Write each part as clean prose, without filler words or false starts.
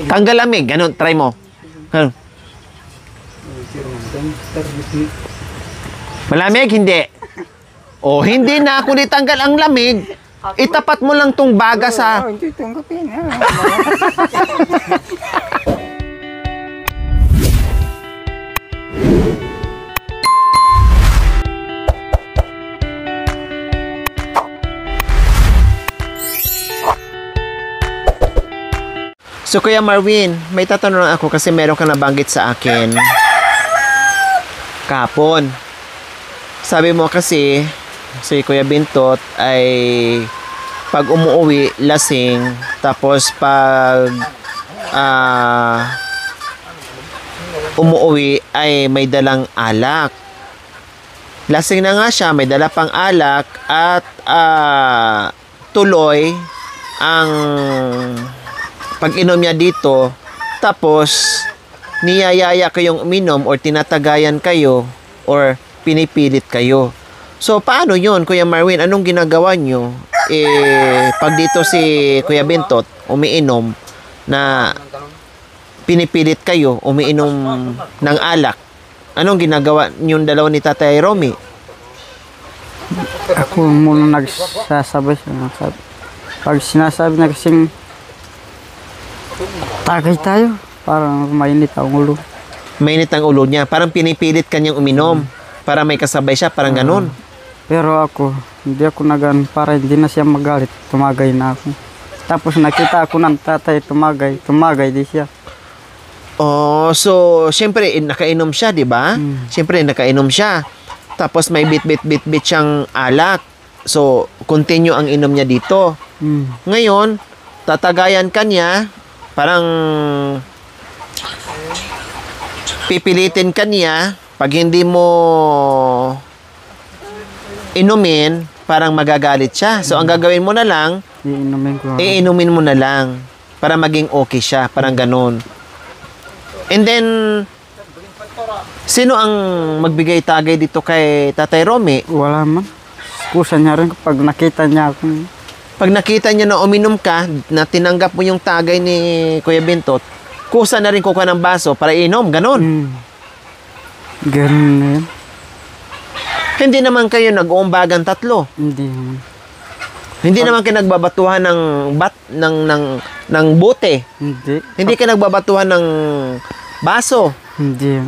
Tanggal lamig, ganun, try mo. Malamig, hindi. O, hindi na, kung ditanggal ang lamig, itapat mo lang tong baga sa... Hindi tanggapin. So, Kuya Marvin, may tatanong ako kasi meron ka nabanggit sa akin kahapon. Sabi mo kasi, si Kuya Bintot ay pag umuwi, lasing, tapos pag umuwi ay may dalang alak. Lasing na nga siya, may dala pang alak at tuloy ang pag-inom niya dito, tapos niyayaya kayong uminom or tinatagayan kayo or pinipilit kayo. So, paano yun, Kuya Marvin? Anong ginagawa nyo? Pag dito si Kuya Bintot umiinom na pinipilit kayo umiinom ng alak, anong ginagawa nyo dalawa ni Tatay Romy? Ako muna nagsasabi siya. Pag sinasabi na kasing tagay tayo, parang mainit ang ulo. Mainit ang ulo niya. Parang pinipilit kanyang uminom para may kasabay siya, parang ganun. Pero ako, hindi ako nagan para hindi na siya magalit. Tumagay na ako. Tapos nakita ako ng tatay tumagay di siya. Oh, so syempre nakainom siya, 'di ba? Syempre nakainom siya. Tapos may bit siyang alak. So continue ang inom niya dito. Ngayon, tatagayan kanya, parang pipilitin kanya. Pag hindi mo inumin, parang magagalit siya. So ang gagawin mo na lang, iinumin mo na lang para maging okay siya, parang ganun. And then, sino ang magbigay tagay dito kay Tatay Romy? Wala man. Kusa niya rin kapag nakita niya ako. Pag nakita niya na uminom ka, na tinanggap mo yung tagay ni Kuya Bintot, kusa na rin kukuha ng baso para inom, ganun. Ganun na yan. Hindi naman kayo nag-uumbagan tatlo. Hindi. Hindi naman kayo nagbabatuhan ng bote. Hindi. Hindi kayo nagbabatuhan ng baso. Hindi.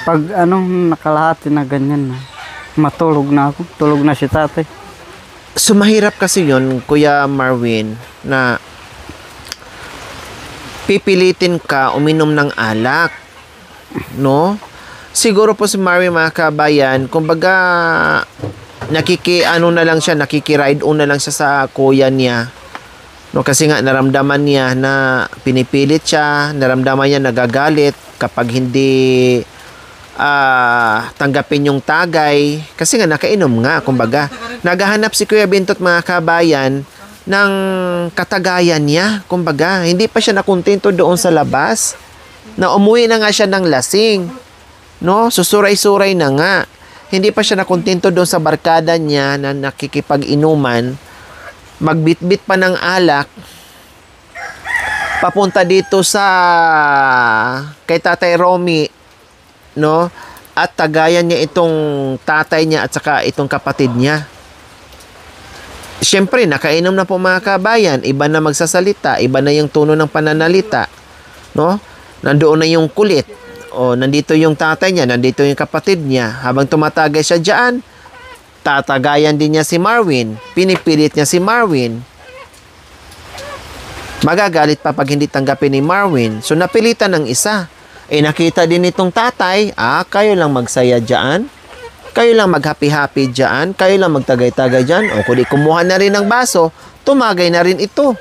Pag nakalahati na ganyan na, matulog na ako. Tulog na si tatay. So mahirap kasi yun, Kuya Marvin, na pipilitin ka uminom ng alak. No? Siguro po si Marvin, mga kabayan, kumbaga nakikiride on na lang siya sa kuya niya. No, kasi nga naramdaman niya na pinipilit siya, naramdaman niya nagagalit kapag hindi tanggapin yung tagay. Kasi nga nakainom nga, kumbaga. Naghahanap si Kuya Bintot, mga kabayan, ng katagayan niya. Kumbaga, hindi pa siya nakontento doon sa labas. Na umuwi na nga siya ng lasing. No, susuray-suray na nga. Hindi pa siya nakontento doon sa barkada niya na nakikipag-inuman. Magbitbit pa ng alak. Papunta dito sa kay Tatay Romy, no? At tagayan niya itong tatay niya at saka itong kapatid niya. Siyempre, nakainom na po, mga kabayan. Iba na magsasalita, iba na yung tono ng pananalita, no? Nandoon na yung kulit. O, nandito yung tatay niya, nandito yung kapatid niya. Habang tumatagay siya dyan, tatagayan din niya si Marvin. Pinipilit niya si Marvin. Magagalit pa pag hindi tanggapin ni Marvin. So, napilitan ng isa. Nakita din itong tatay, kayo lang magsaya dyan. Kayo lang mag-happy-happy dyan. Kayo lang magtagay-tagay dyan. O, kung kumuha na rin ng baso, tumagay na rin ito.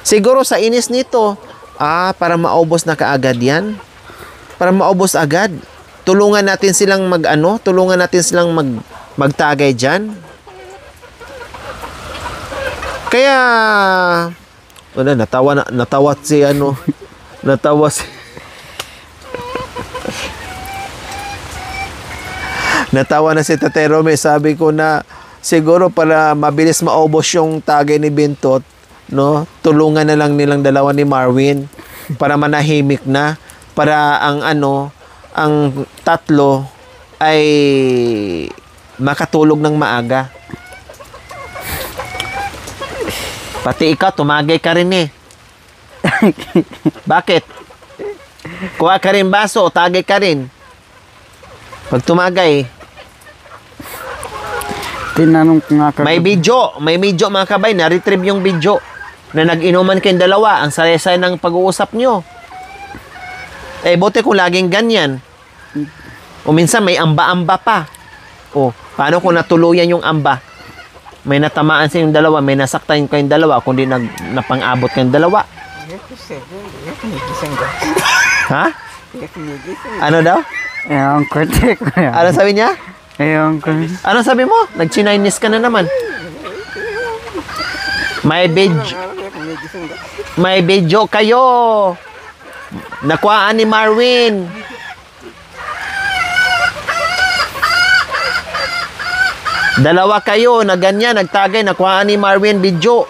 Siguro sa inis nito, para maubos na kaagad yan. Para maubos agad. Tulungan natin silang magtagay dyan. Kaya wala, natawa si natawa na si Tatay Romy. Sabi ko na siguro para mabilis maubos yung tagay ni Bintot, no? Tulungan na lang nilang dalawa ni Marvin para manahimik na, para ang ang tatlo ay makatulog ng maaga. Pati ikaw, tumagay ka rin eh. Bakit? Kuha ka rin baso, tagay ka rin. Pag tumagay, Tinanong ko nga may video mga kabay, na-retrieve yung video na nag-inuman kayong dalawa, ang saya-saya ng pag-uusap nyo. Eh, buti kung laging ganyan. O minsan may amba-amba pa. O, paano kung natuluyan yung amba? May natamaan sa yung dalawa, may nasaktan kayong dalawa, kundi napang-abot kayong dalawa. Ha? Ano daw? Ewan ko, di ko yan. Ano sabi niya? Ewan ko. Ano sabi mo? Nag-Chinese ka na naman. May video kayo. Nakuhaan ni Marvin. Dalawa kayo na ganyan, nagtagay, nakuhaan ni Marvin video.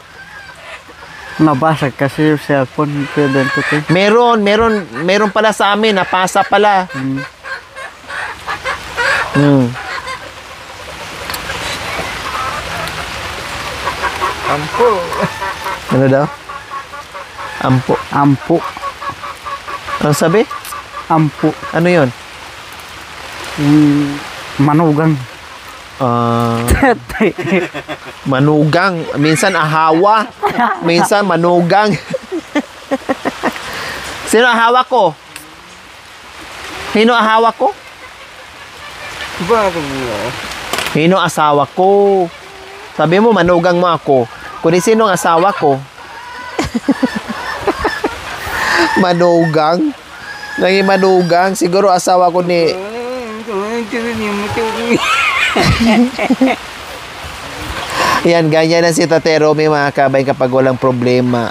Nabasag kasi yung cellphone. Pwede ito ko. Meron pala sa amin, napasa pala. Ampo. Ano daw? Ampo. Ampo. Ano sabi? Ampo. Ano yun? Manugang. Manugang. Minsan ahawa. Minsan manugang. Sino ahawa ko? Sino ahawa ko? Sino asawa ko? Sabi mo, manugang mo ako. Kung sino ang asawa ko? Manugang? Naging manugang? Siguro asawa ko ni... Yan, ganyan na si Tate Romy mga kabay kapag walang problema.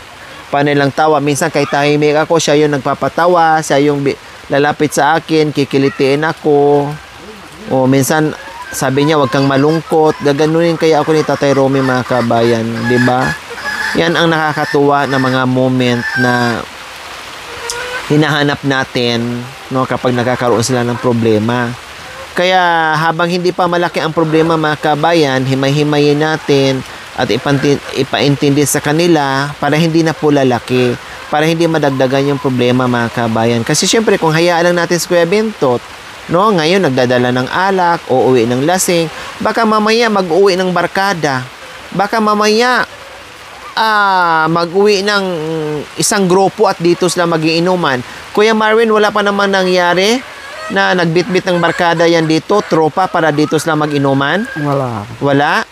Paano lang tawa? Minsan kahit tahimik ako, siya yung nagpapatawa, siya yung lalapit sa akin, kikilitiin ako. O minsan sabi niya, wag kang malungkot. Gaganunin kaya ako ni Tate Romy mga kabayan, di ba? Yan ang nakakatuwa na mga moment na hinahanap natin, no, kapag nagkakaroon sila ng problema. Kaya habang hindi pa malaki ang problema mga kabayan, himay-himayin natin at ipaintindi sa kanila para hindi na po lalaki, para hindi madagdagan yung problema mga kabayan. Kasi syempre kung hayaan lang natin si Kuya Bentot, no, ngayon nagdadala ng alak, uuwi ng lasing, baka mamaya mag-uwi ng barkada, baka mamaya mag-uwi ng isang grupo at dito sila magiinuman. Kuya Marvin, wala pa naman nangyari na nagbitbit ng barkada yan dito, tropa para dito sila mag-inuman? Wala?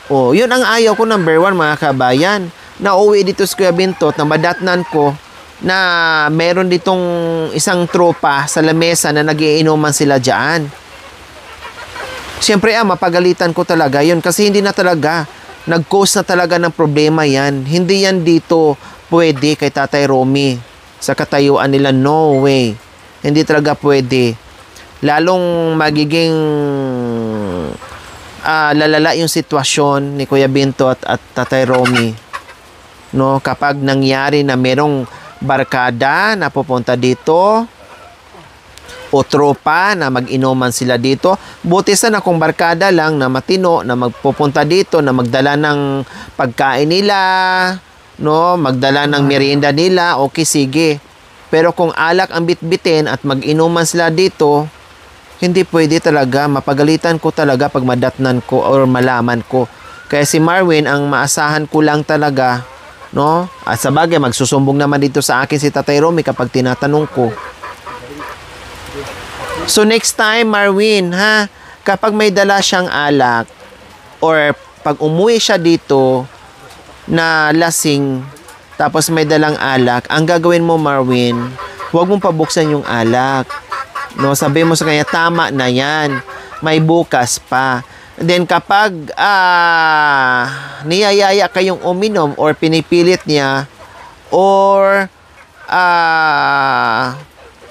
O, yun ang ayaw ko, number 1 mga kabayan. Na uwi dito sa Kuya Bentot, na madatnan ko na meron ditong isang tropa sa lamesa na nagiinuman sila dyan. Siyempre, mapagalitan ko talaga yun kasi hindi na talaga. Nag-cause na talaga ng problema yan. Hindi yan dito pwede kay Tatay Romy. Sa katayuan nila, no way. Hindi talaga pwede. Lalong magiging lalala yung sitwasyon ni Kuya Bentot at Tatay Romy. No, kapag nangyari na merong barkada na pupunta dito o tropa na mag-inuman sila dito, buti sana kung barkada lang na matino na magpupunta dito, na magdala ng pagkain nila, no, magdala ng merienda nila, okay, sige. Pero kung alak ang bitbitin at mag-inuman sila dito, hindi pwede talaga. Mapagalitan ko talaga pag madatnan ko or malaman ko. Kaya si Marvin, ang maasahan ko lang talaga, no? At sa bagay, magsusumbong naman dito sa akin si Tatay Romy kapag tinatanong ko. So next time, Marvin, ha? Kapag may dala siyang alak or pag umuwi siya dito na lasing, tapos may dalang alak, ang gagawin mo, Marvin, huwag mong pabuksan yung alak. No, sabi mo sa kanya, tama na yan. May bukas pa. Then kapag niyayaya kayong uminom or pinipilit niya or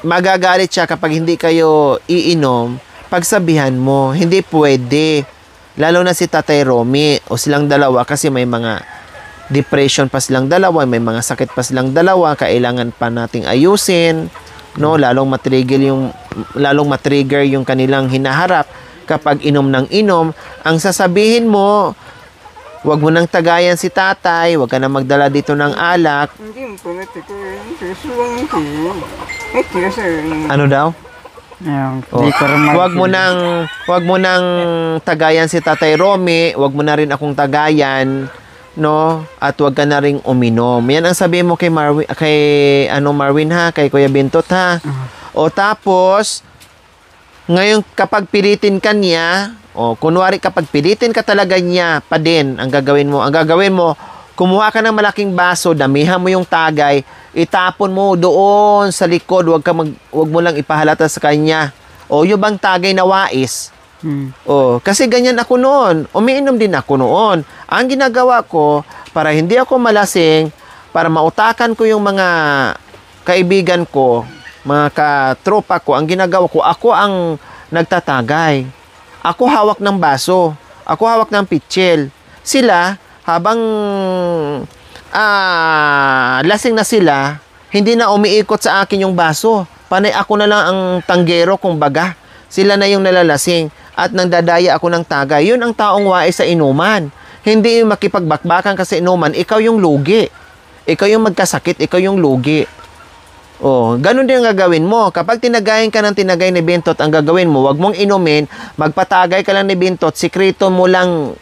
magagalit siya kapag hindi kayo iinom, pagsabihan mo, hindi pwede. Lalo na si Tatay Romy o silang dalawa kasi may mga depression pa silang dalawa, may mga sakit pa silang dalawa, kailangan pa nating ayusin, no? Lalong matrigger yung kanilang hinaharap kapag inom ng inom. Ang sasabihin mo, wag mo nang tagayan si tatay, wag ka na magdala dito ng alak. Ano daw? Ayun, Oh, di ko rin wag mo nang tagayan si Tatay Romy, wag mo na rin akong tagayan, no? At wag ka na ring uminom. Yan ang sabihin mo kay Marwin, Marwin ha, kay Kuya Bintot ha. O tapos ngayon kapag pilitin ka niya, kunwari kapag pilitin ka talaga niya pa din, ang gagawin mo, kumuha ka ng malaking baso, damihan mo yung tagay, itapon mo doon sa likod, wag mo lang ipahalata sa kanya. O yung bang tagay na wais. Kasi ganyan ako noon. Umiinom din ako noon. Ang ginagawa ko, para hindi ako malasing, para mautakan ko yung mga kaibigan ko, mga katropa ko, ang ginagawa ko, ako ang nagtatagay. Ako hawak ng baso. Ako hawak ng pitsil. Sila, habang lasing na sila, hindi na umiikot sa akin yung baso. Panay ako na lang ang tanggero, kumbaga. Sila na yung nalalasing at nandadaya ako ng tagay. Yun ang taong wais sa inuman. Hindi yung makipagbakbakan ka sa inuman, ikaw yung lugi. Ikaw yung magkasakit, ikaw yung lugi. Ganun din ang gagawin mo. Kapag tinagayin ka ng tinagay ni Bintot, ang gagawin mo, wag mong inumin, magpatagay ka lang ni Bintot, sikreto mo lang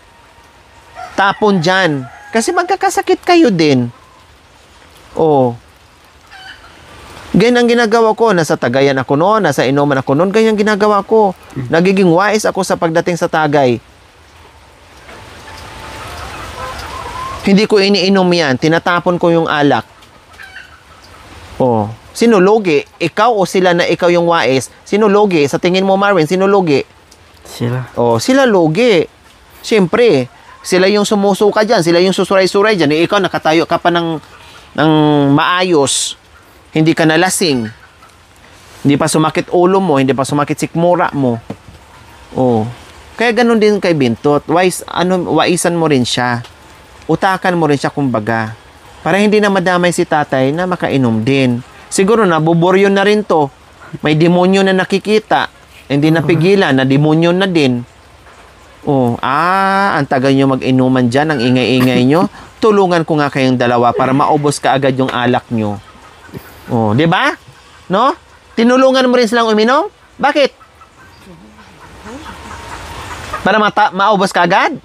tapon dyan. Kasi magkakasakit kayo din. Ganyan ang ginagawa ko. Nasa tagayan ako noon, nasa inuman ako noon, ganyan ginagawa ko. Nagiging wise ako sa pagdating sa tagay. Hindi ko iniinom yan. Tinatapon ko yung alak. Sino logi? Ikaw o sila na ikaw yung wais? Sino logi? Sa tingin mo, Marvin, sino logi? Sila. Sila logi. Siyempre, sila yung sumusuka dyan. Sila yung susuray-suray dyan. Ikaw, nakatayo ka pa ng maayos. Hindi ka nalasing. Hindi pa sumakit ulo mo. Hindi pa sumakit sikmura mo. Kaya ganun din kay Bintot. Waisan mo rin siya. Utakan mo rin siya, kumbaga. Para hindi na madamay si tatay na makainom din. Siguro nabuboryo na rin to. May demonyo na nakikita. Hindi napigilan, na demonyo na din. Ang tagal nyo mag-inuman dyan, ang ingay-ingay nyo. Tulungan ko nga kayong dalawa para maubos ka agad yung alak nyo. Di ba? No? Tinulungan mo rin silang uminom? Bakit? Para maubos ka agad?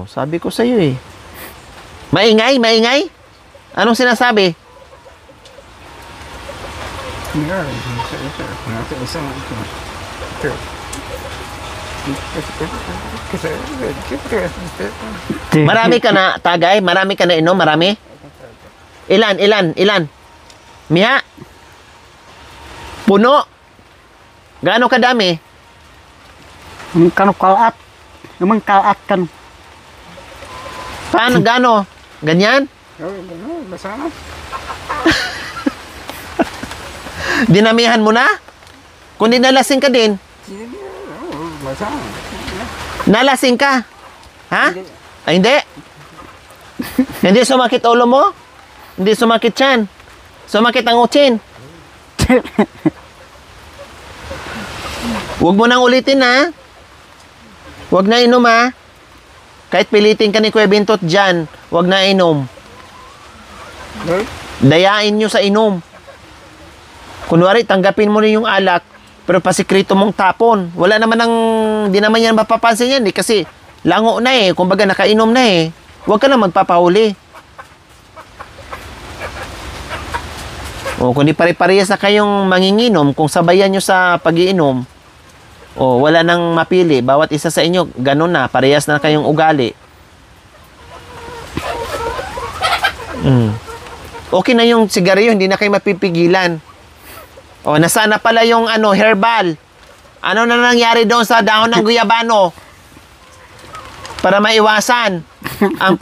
Sabi ko sa'yo eh. Maingay? Anong sinasabi? Marami ka na, tagay? Marami ka na inom? Marami? Ilan? Miha? Puno? Gaano kadami? Yung kalat. Yung kalat kan. Paano? Gaano? Ganyan? Dinamihan mo na? Kung di nalasing ka din? Nalasing ka? Ha? Ay, hindi. Hindi sumakit ulo mo? Hindi sumakit yan? Sumakit ang utsin? Huwag mo nang ulitin, ha? Huwag na inom, ha? Kahit pilitin ka ni Kuya Bintot dyan, huwag na inom. Dayain nyo sa inom. Kunwari, tanggapin mo rin yung alak, pero pasikrito mong tapon. Wala naman di naman yan mapapansin yan, kasi lango na eh, kumbaga nakainom na eh. Huwag ka na magpapahuli. Kung di pare-parehas na kayong manginginom, kung sabayan nyo sa pag-iinom, wala nang mapili. Bawat isa sa inyo, ganun na, parehas na kayong ugali. Okay na yung sigarilyo, hindi na kayo mapipigilan. Nasana pala yung herbal. Ano na nangyari doon sa dahon ng guyabano? Para maiwasan ang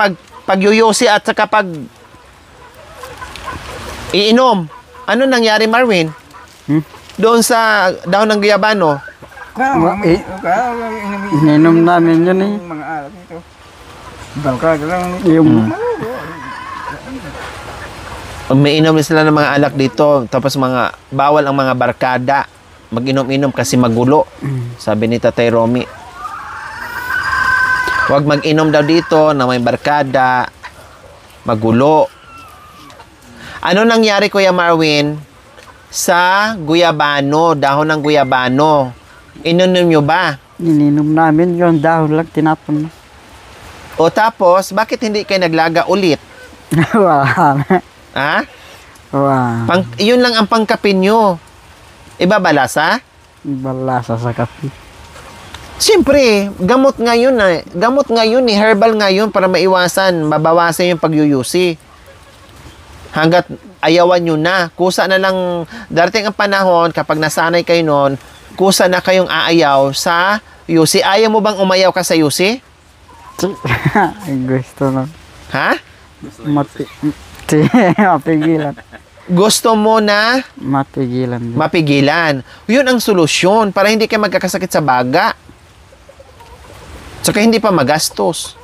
pagyuyusi at saka iinom. Ano nangyari, Marvin? Doon sa dahon ng guyabano? Ininom namin yun eh. Mga alak ito. Bangka lang. Yung Umiinom sila ng mga alak dito, tapos bawal ang mga barkada mag-inom-inom kasi magulo. Sabi ni Tatay Romy. Huwag mag-inom daw dito na may barkada, magulo. Ano nangyari, Kuya Marwin, sa guyabano, dahon ng guyabano? Ininom nyo ba? Ininom namin yung dahon lang, tinapon na. O tapos, bakit hindi kayo naglaga ulit? Wala. Ha? Wala. Yun lang ang pangkapin nyo. Iba ba lasa? Balasa sa kape. Siyempre, gamot ngayon herbal ngayon para maiwasan, mabawasan yung pagyuyusi. Hanggat ayawan nyo na, kusa na lang, darating ang panahon, kapag nasanay kayo noon, kusa na kayong aayaw sa yusi. Ayaw mo bang umayaw ka sa yusi? Gusto na. Ha? Mapigilan. Gusto mo na Mapigilan. mapigilan. Yun ang solusyon para hindi kayo magkakasakit sa baga. Saka hindi pa magastos.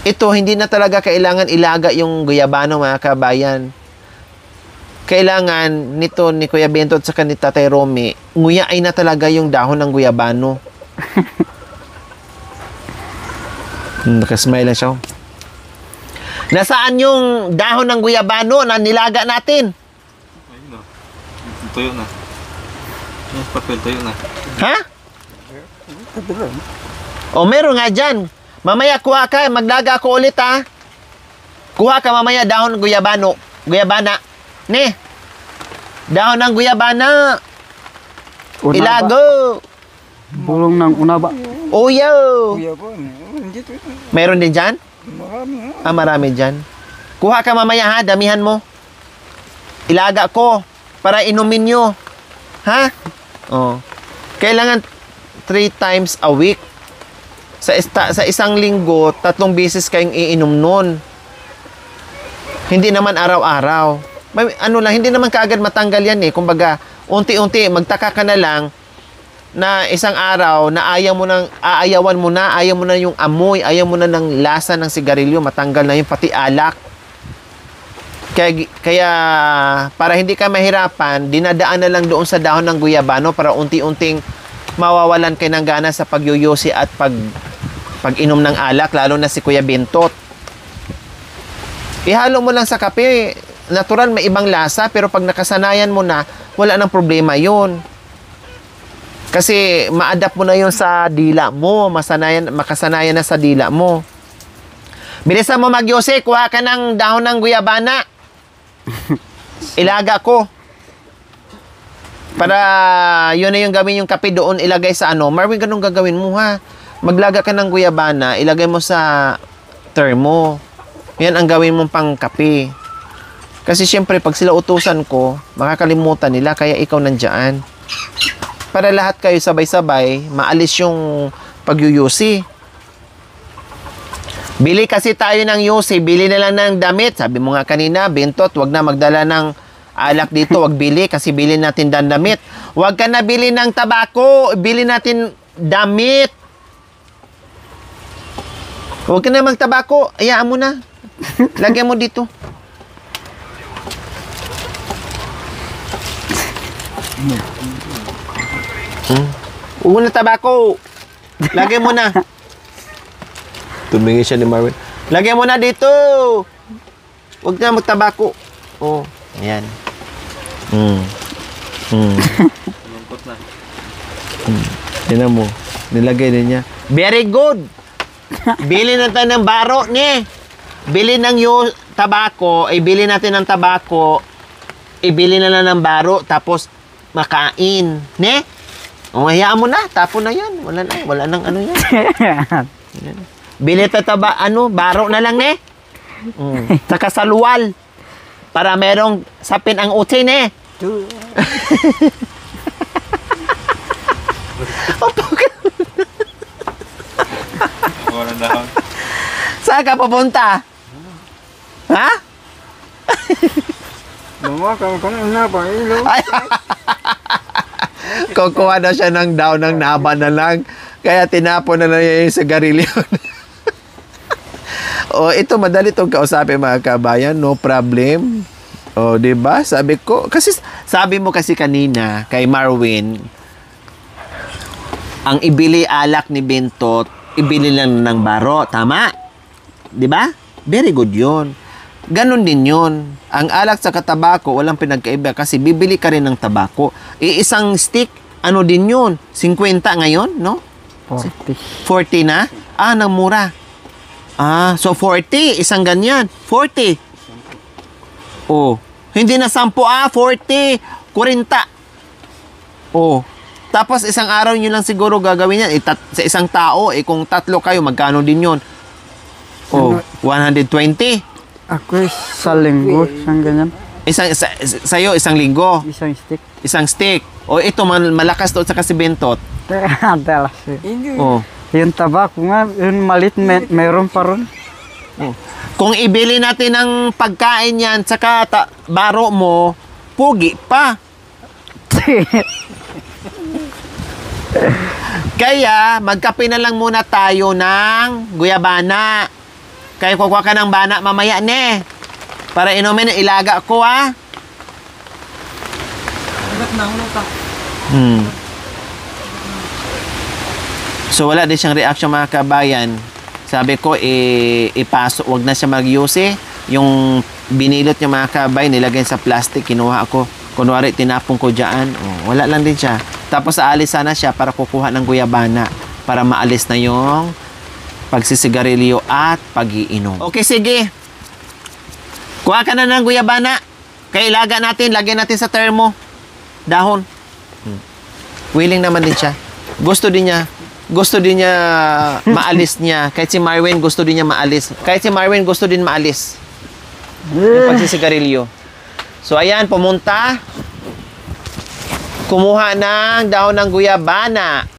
Ito, hindi na talaga kailangan ilaga yung guyabano, mga kabayan. Kailangan nito ni Kuya Bento at saka ni Tatay Romy, nguyain na talaga yung dahon ng guyabano. Nakasmile lang siya. Nasaan yung dahon ng guyabano na nilaga natin? Ayun na. Tuyo na. Yung papel tuyo na. Ha? O, meron nga dyan. Mamaya kuha ka, maglaga ako ulit ha. Kuha ka mamaya dahon ng guyabano. Guyabana. Ne? Dahon ng guyabana. Unaba. Ilago. Bulong ng unaba. Uyo. Meron din dyan? Marami dyan. Kuha ka mamaya ha, damihan mo. Ilaga ko para inumin nyo. Ha? Oh. Kailangan 3 times a week. Sa isang linggo, 3 beses kayong iinom nun. Hindi naman araw-araw. Hindi naman kaagad matanggal yan eh. Kumbaga, unti-unti, magtaka ka na lang na isang araw na ayaw mo na yung amoy, ayaw mo na ng lasa ng sigarilyo, matanggal na yung pati alak. Kaya para hindi ka mahirapan, dinadaan na lang doon sa dahon ng guyabano para unti-unting mawawalan kayo ng gana sa pagyuyusi at pag-inom ng alak, lalo na si Kuya Bentot. Ihalo mo lang sa kape, natural may ibang lasa, pero pag nakasanayan mo na, wala nang problema yun. Kasi ma-adapt mo na yun sa dila mo, makasanayan na sa dila mo. Bilisan mo magyusi, kuha ka ng dahon ng guyabana. Ilaga ko. Para yun na yung gawin yung kape doon, ilagay sa Marvin, ganun gagawin mo ha. Maglaga ka ng guyabana, ilagay mo sa thermo. Yan ang gawin mong pang kape. Kasi syempre, pag sila utusan ko, makakalimutan nila, kaya ikaw nandiyan. Para lahat kayo sabay-sabay, maalis yung pagyuyusi. Bili kasi tayo ng yusi, bili na lang ng damit. Sabi mo nga kanina, Bentot, wag na magdala ng alak dito, wag bili kasi bili natin damit. Wag ka na bili ng tabako, bili natin damit. Wag ka na magtabako, ayaan mo na. Lagyan mo dito. Huwag mo na tabako. Lagyan mo na. Tumingin siya ni Marvin. Lagyan mo na dito. Huwag na magtabako. Oh, ayan. Lungkot na. Tignan mo. Nilagay din niya. Very good. Bili na tayo ng baro, ne. Bili ng tabako, ibili natin ng tabako, ibili na lang ng baro, tapos makain, ne? O, hayaan mo na, tapon na yan. Wala nang ano yan. Bili baro na lang, ne? Saka saluwal. Para merong sapin ang utsin, ne? Walang dahon. Saan ka papunta? Ha? Ay, kukuha na siya ng daw ng naba na lang. Kaya tinapon na lang yung sigarilyo. O, ito, madali itong kausapin mga kabayan. No problem. O, diba? Sabi ko, kasi sabi mo kasi kanina kay Marwin, ang ibili alak ni Bintot, ibili lang ng baro. Tama? Diba? Very good yun. Ganon din yun. Ang alak sa tabako, walang pinagkaiba kasi bibili ka rin ng tabako. Isang stick, ano din yun? 50 ngayon, no? 40. 40 na? Ah, nang mura. Ah, so 40, isang ganyan. 40. Oh, hindi na 10, 40. 40. Oh, tapos isang araw nyo lang siguro gagawin yan. Sa isang tao, kung 3 kayo, magkano din yun? Oh, 120. Ako sa linggo, isang ganyan. Sa'yo, isang linggo. Isang stick. Isang stick. O, ito, malakas to sa kasi Bintot. Adalas. Oh. Yung tabako nga, yung malit, mayroon pa ron. Oh. Kung ibili natin ng pagkain yan, saka baro mo, pugi pa. Kaya, magkape na lang muna tayo ng guyabana. Kaya kukuha ka ng bana mamaya, ne. Para inumin ng ilaga ko, ha. So, wala din siyang reaction mga kabayan. Sabi ko, ipasok, wag na siya mag-use. Yung binilot niya mga kabayan, nilagay sa plastic, kinuha ako. Kunwari, tinapong ko dyan. Oh, wala lang din siya. Tapos, aalis sana siya para kukuha ng guyabana para maalis na yung pagsisigarilyo at pag-iinom. Okay, sige. Kuha ka na ng guyabana. Kaya ilaga natin, lagyan natin sa termo. Dahon. Willing naman din siya. Gusto din niya maalis niya. Kahit si Marwin gusto din niya maalis. Kahit si Marwin gusto din maalis. Yung pagsisigarilyo. So, ayan, pumunta. Kumuha ng dahon ng guyabana.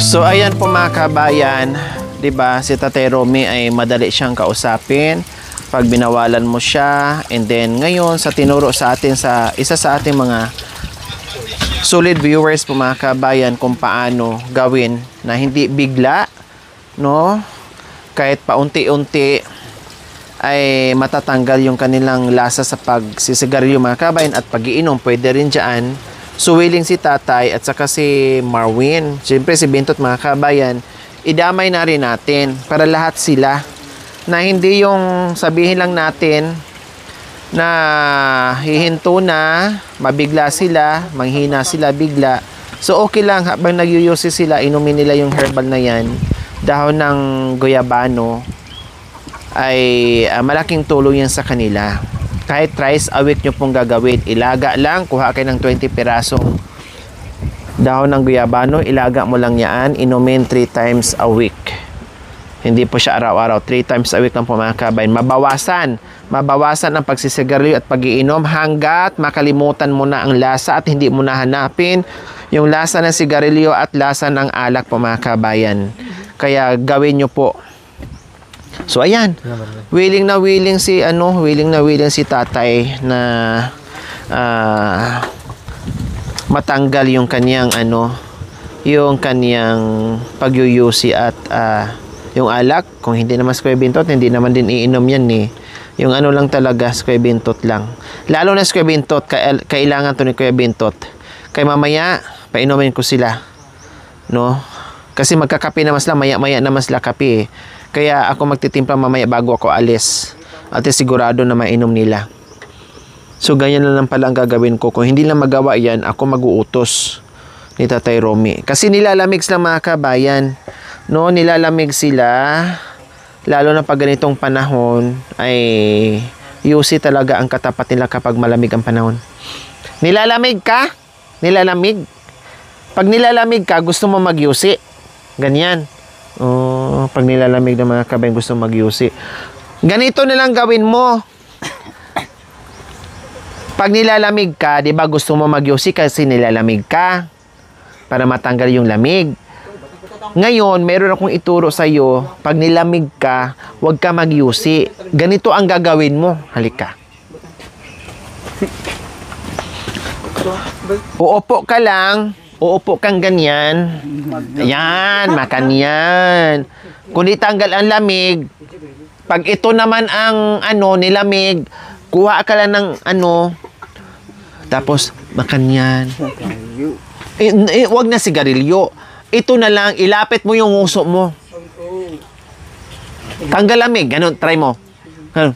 So, ayan po mga kabayan, 'di ba? Si Tatay Romy ay madali siyang kausapin pag binawalan mo siya. And then ngayon sa tinuro sa atin sa isa sa ating mga solid viewers po mga kabayan kung paano gawin na hindi bigla, no? Kahit paunti-unti ay matatanggal yung kanilang lasa sa pagsisigarilyo mga kabayan at pag-iinom. Pwede rin dyan. So, willing si Tatay at saka si Marwin. Siyempre, si Bintot mga kabayan, idamay na rin natin para lahat sila. Na hindi yung sabihin lang natin na hihinto na, mabigla sila, manghina sila bigla. So, okay lang habang nagyuyusi sila, inumin nila yung herbal na yan. Dahon ng guyabano ay malaking tulong yan sa kanila. Kahit thrice a week nyo pong gagawin, ilaga lang, kuha kayo ng 20 pirasong Dahon ng guyabano, ilaga mo lang yan, inumin 3 times a week. Hindi po siya araw-araw, 3 times a week lang po mga kabayan. Mabawasan ang pagsisigarilyo at pag-iinom hanggat makalimutan mo na ang lasa at hindi mo na hanapin yung lasa ng sigarilyo at lasa ng alak po mga kabayan. Kaya gawin nyo po. So ayan, willing na willing si tatay na matanggal yung kanyang yung kanyang pagyuyusi at yung alak. Kung hindi naman square bintot, hindi naman din iinom yan yung lang talaga, square bintot lang. Lalo na square bintot, kailangan to ni Kuya Bintot. Kaya mamaya painumin ko sila, no? Kasi magkakape naman sila, maya naman sila kape Kaya ako magtitimpla mamaya bago ako alis, at sigurado na mainom nila. So ganyan na lang pala ang gagawin ko. Kung hindi lang magawa yan, ako mag-uutos ni Tatay Romy. Kasi nilalamig sila mga kabayan, no? Nilalamig sila, lalo na pag ganitong panahon, ay yusi talaga ang katapat nila kapag malamig ang panahon. Nilalamig ka? Nilalamig? Pag nilalamig ka, gusto mo mag-yusi. Ganyan. Pag nilalamig ng mga kabayan, gusto mo mag-yusi. Ganito na lang gawin mo. Pag nilalamig ka, di ba gusto mo mag-yusi kasi nilalamig ka para matanggal yung lamig. Ngayon, meron akong ituro sa iyo. Pag nilamig ka, huwag ka mag-yusi. Ganito ang gagawin mo. Halika. Uupo ka lang. Uupo kang ganyan. Ayan, makan yan. Kung ditanggal ang lamig, pag ito naman ang nilamig, kuha ka lang ng tapos makan yan. Wag na sigarilyo. Ito na lang, ilapit mo yung nguso mo. Tanggal lamig, ganun, try mo. Ganun.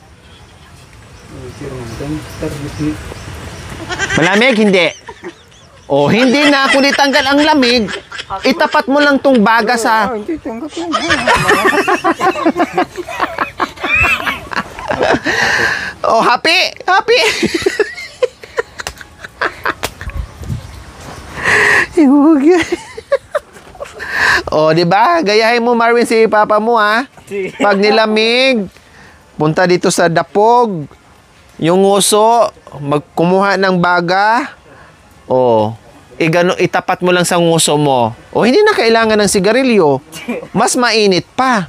Malamig, hindi. Hindi na, kung ditanggal ang lamig, itapat mo lang tong baga sa... happy? Happy? Di ba? Gayahin mo, Marvin, si papa mo, ha? Pag nilamig, punta dito sa dapog, yung nguso, magkumuha ng baga, itapat mo lang sa nguso mo. Hindi na kailangan ng sigarilyo. Mas mainit pa.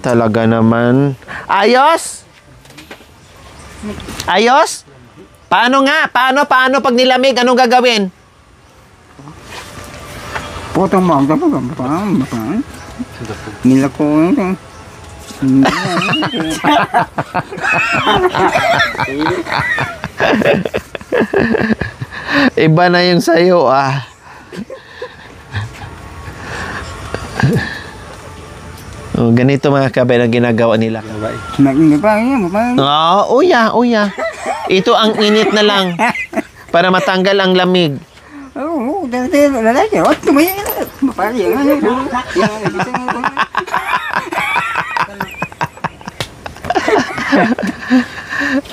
Talaga naman. Ayos? Ayos? Paano nga? Paano pag nilamig? Anong gagawin? Potong mo, nila ko iba na yung sayo, ganito mga kabayan ang ginagawa nila. Uya. Ito ang init na lang para matanggal ang lamig.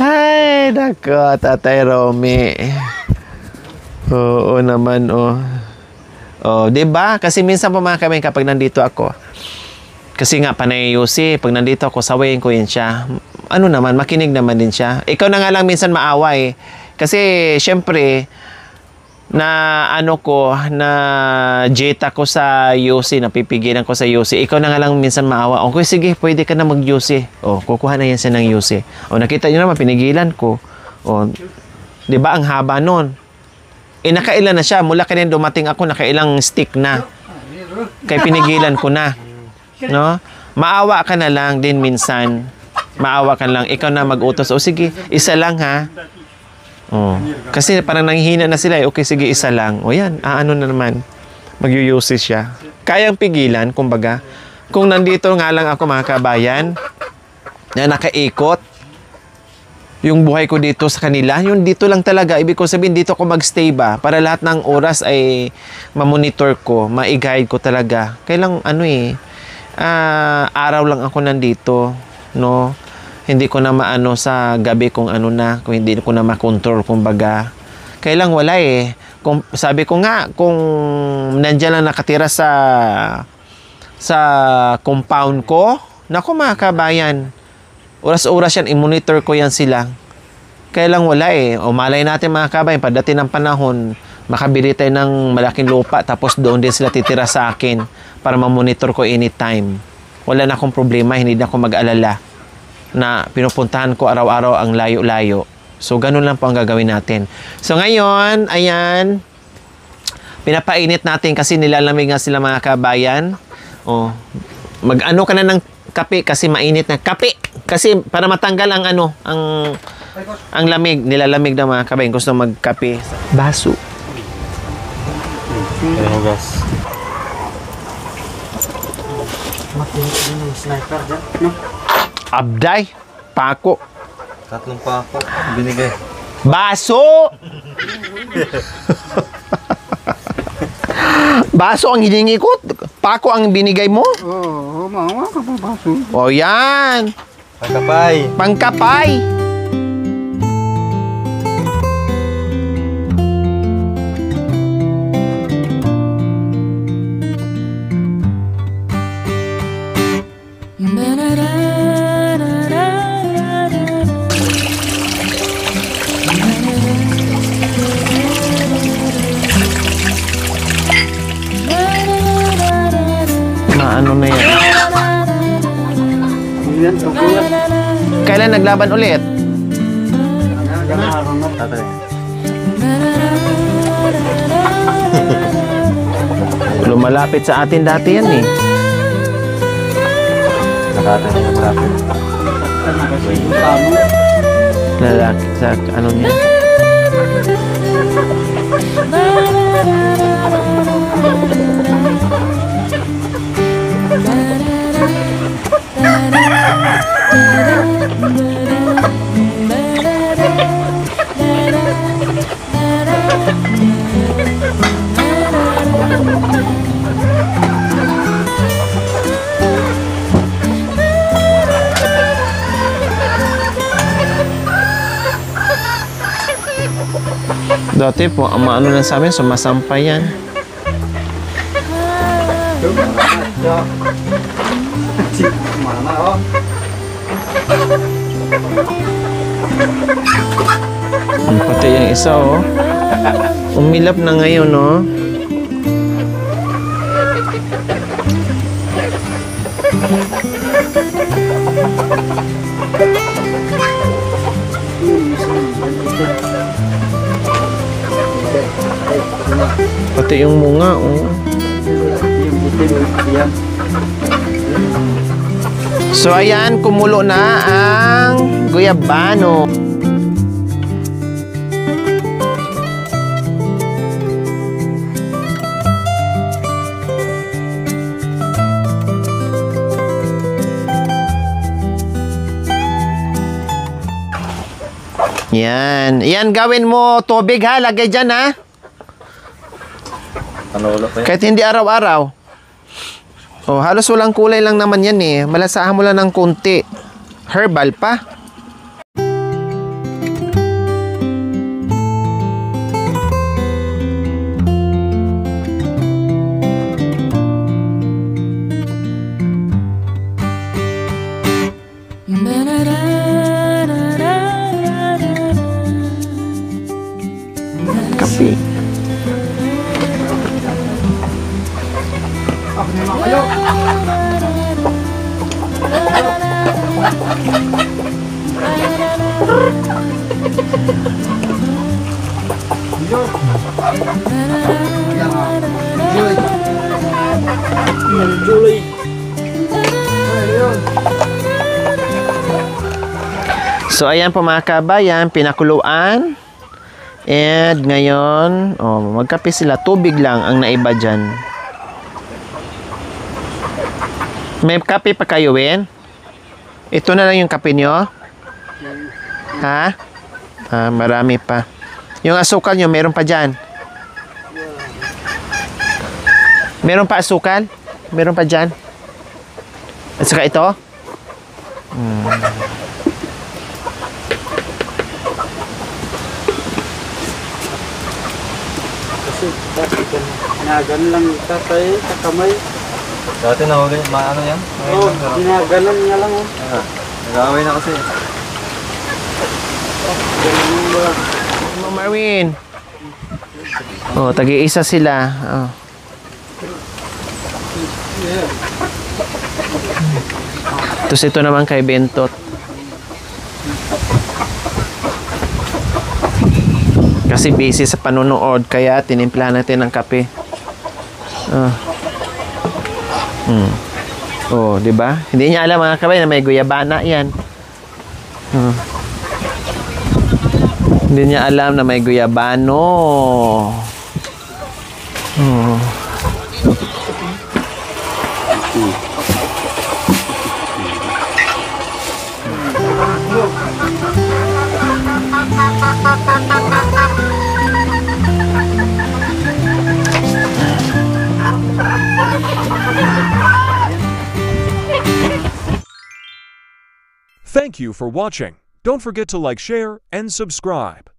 Ay, nako, Tatay Romy. Oo naman, diba? Kasi minsan po mga kabayan, kapag nandito ako, kasi nga panay Yusi, pag nandito ako, sawayin ko yun siya. Makinig naman din siya. Ikaw na nga lang minsan maaway. Kasi, syempre, na jet ako sa Yusi, napipigilan ko sa Yusi. Ikaw na nga lang minsan maawa. Okay, sige, pwede ka na mag-Yusi. Kukuha na yan siya ng Yusi. Nakita nyo naman, pinigilan ko. Diba, ang haba nun. Nakailan na siya. Mula kanina dumating ako, nakailang stick na. Kaya pinigilan ko na. No? Maawa ka na lang din minsan. Maawa ka lang. Ikaw na mag-utos. Sige, isa lang ha. Kasi parang nanghihina na sila. Okay, sige, isa lang. Yan, na naman. Mag-yusi siya. Kayang pigilan, kumbaga. Kung nandito nga lang ako mga kabayan, na nakaikot, yung buhay ko dito sa kanila, yung dito lang talaga. Ibig ko sabihin, dito ako magstay ba? Para lahat ng oras ay mamonitor ko, ma-guide ko talaga. Kailang araw lang ako nandito, no? Hindi ko na maano sa gabi kung kung hindi ko na makontrol, kumbaga. Kailang wala Kung, sabi ko nga, kung nandiyan lang nakatira sa compound ko, naku mga kabayan, oras-oras yan, i-monitor ko yan sila. Kaya lang wala eh. O malay natin mga kabayan, pagdating ng panahon, makabili tayo ng malaking lupa, tapos doon din sila titira sa akin para ma-monitor ko anytime. Wala na akong problema, hindi na ako mag-alala na pinupuntahan ko araw-araw ang layo-layo. So, ganun lang po ang gagawin natin. So, ngayon, ayan, pinapainit natin kasi nilalamig nga sila mga kabayan. O, mag-ano ka na ng kape kasi mainit na. Kape! Kasi para matanggal ang ano, ang lamig, nilalamig na mga kabayan. Gusto magkape. Baso. Ayan, gas. Abday. Pako. Tatlong pa ako. Binigay. Baso! Baso ang hiningi ko. Pako ang binigay mo. Oo, mawa ka pa baso. O yan. Pagkapay. Pangkapay. Ano na yan? Yan, tugulat. Kailan naglaban ulit? Tatay. Lumalapit sa atin dati yan eh. Nakatay na malapit. Lalaki sa ano niya. Dati po, ang maano lang sa amin, sumasampay yan. Pati yung isa, oh. Umilap na ngayon, oh. Pati yung munga, oh. So, ayan, kumulo na ang guyabano. Yan. Yan, gawin mo tubig ha. Lagay dyan ha. Panulo pa yan. Kahit hindi araw-araw. Oh, halos walang kulay lang naman yan eh. Malasahan mo lang ng konti. Herbal pa. Kape. So, ayan po mga kabayan, pinakuluan. And ngayon, oh, magkape sila. Tubig lang ang naiba dyan. May kape pa kayo, Win? Ito na lang yung kape nyo? Ha? Ah, marami pa. Yung asukal nyo, meron pa dyan? Meron pa asukal? Meron pa dyan? At saka ito? Ginaganon lang yung tatay sa kamay. Dati nahuli, maano yan? Oo, ginaganon niya lang. Oh. Nag-away na kasi. Ganun ba? Mo Marvin. Oh, tagi-isa sila. Oh. Tapos ito naman kay Bentot. Kasi busy sa panonood kaya tinimplahan natin ng kape. Oh, 'di ba? Hindi niya alam mga kabay na may guyabana 'yan. Hindi niya alam na may guyabano. Thank you for watching. Don't forget to like, share, and subscribe.